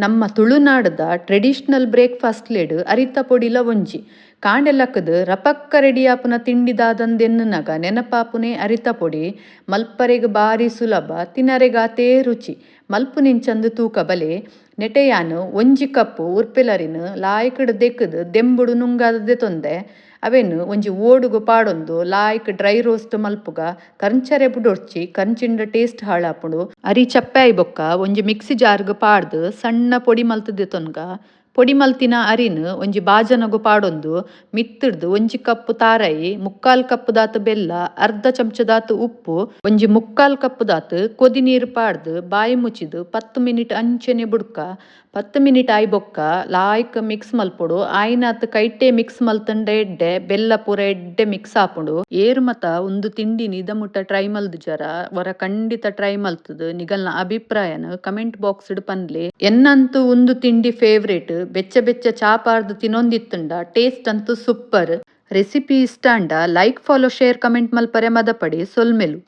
ನಮ್ಮ ತುಳುನಾಡದ traditional breakfast LED ಅರಿತ ಪೊಡಿಲ ಒಂಜಿ ಕಾಂಡೆಲಕ್ಕದು ರಪಕ್ಕ ರೆಡಿಯಾಪುನ ತಿಂಡಿದಾದಂದೆನ್ನಗ ನೆನಪಾಪುನೆ ಅರಿತ ಪೊಡಿ ಮಲ್ಪರೆಗ್ ಬಾರಿ ಸುಲಭ ತಿನ್ನರೆಗಾತೇ ರುಚಿ ಮಲ್ಪು ನಿಂಚಂದು ತೂಕ ಬಲೆ ನೆಟೆಯಾನು ಒಂಜಿ ಕಪ್ಪು ಉರ್ಪೆಲರಿನ ಲಾಯ್ಕಡ್ ದೆಕ್ಕದು ದೆಂಬುಡು ನುಂಗಾದದೆ ತೊಂದೆ ಅವೆನು ಒಂಜಿ ಓಡುಗು ಪಾಡೊಂದು ಲಾಯ್ಕ್ ಡ್ರೈ ರೋಸ್ಟ್ ಮಲ್ಪುಗ ಕಂಚರೆ ಬುಡೊಡ್ಚಿ ಕಂಚಿಂಡ ಟೇಸ್ಟ್ ಹಾಳಾಪುಂಡು ಅರಿ ಚಪ್ಪಾಯಿ ಬೊಕ್ಕ ಒಂಜಿ ಮಿಕ್ಸಿ ಜಾರ್ಗ್ ಪಾಡ್ದು ಸಣ್ಣ ಪೊಡಿ ಮಲ್ತದೆ ತೊನ್ಗ ಪೊಡಿ ಮಲ್ತಿನ ಅರಿನ್ ಒಂಜಿ ಬಾಜನಗು ಪಾಡೊಂದು ಮಿತ್ತಡ್ದು ಒಂಜಿ ಕಪ್ಪು ತಾರಾಯಿ ಮುಕ್ಕಾಲ್ ಕಪ್ಪು ದಾತು ಬೆಲ್ಲ ಅರ್ಧ ಚಮಚದಾತು ಉಪ್ಪು ಒಂಜಿ ಮುಕ್ಕಾಲ್ ಕಪ್ಪು ದಾತು ಕೊದಿ ನೀರು ಪಾಡ್ದು ಬಾಯಿ ಮುಚ್ಚಿದು 10 ಮಿನಿಟ್ ಅಂಚೆನೆ ಬುಡ್ಕ 10 ಮಿನಿಟ್ ಆಯ್ ಬೊಕ್ಕ ಲಾಯ್ಕ್ ಮಿಕ್ಸ್ ಮಲ್ಪೊಡು ಆಯ್ನಾತ್ ಕೈಟೆ ಮಿಕ್ಸ್ ಮಲ್ತಂಡ ಎಡ್ಡೆ ಬೆಲ್ಲ ಪೂರ ಎಡ್ಡೆ ಮಿಕ್ಸ್ ಆಪುಂಡು ಏರು ಮತ ಒಂದು ತಿಂಡಿ ನಿದ ಮುಟ್ಟ ಟ್ರೈ ಮಲ್ದು ಜರ ವರ ಖಂಡಿತ ಟ್ರೈ ಮಲ್ತುದು ನಿಗಲ್ನ ಅಭಿಪ್ರಾಯನ ಕಮೆಂಟ್ ಬಾಕ್ಸ್ ಪನ್ಲೆ ಎನ್ನಂತೂ ಒಂದು ತಿಂಡಿ ಫೇವ್ರೇಟ್ ಬೆಚ್ಚ ಬೆಚ್ಚ ಚಾಪಾರ್ದು ತಿನ್ನೊಂದಿತ್ತುಂಡ ಟೇಸ್ಟ್ ಅಂತೂ ಸೂಪರ್ ರೆಸಿಪಿ ಇಷ್ಟ ಅಂಡ ಲೈಕ್ ಫಾಲೋ ಶೇರ್ ಕಮೆಂಟ್ ಮಲ್ಪರೆ ಮದಪಡಿ ಸೊಲ್ಮೆಲು.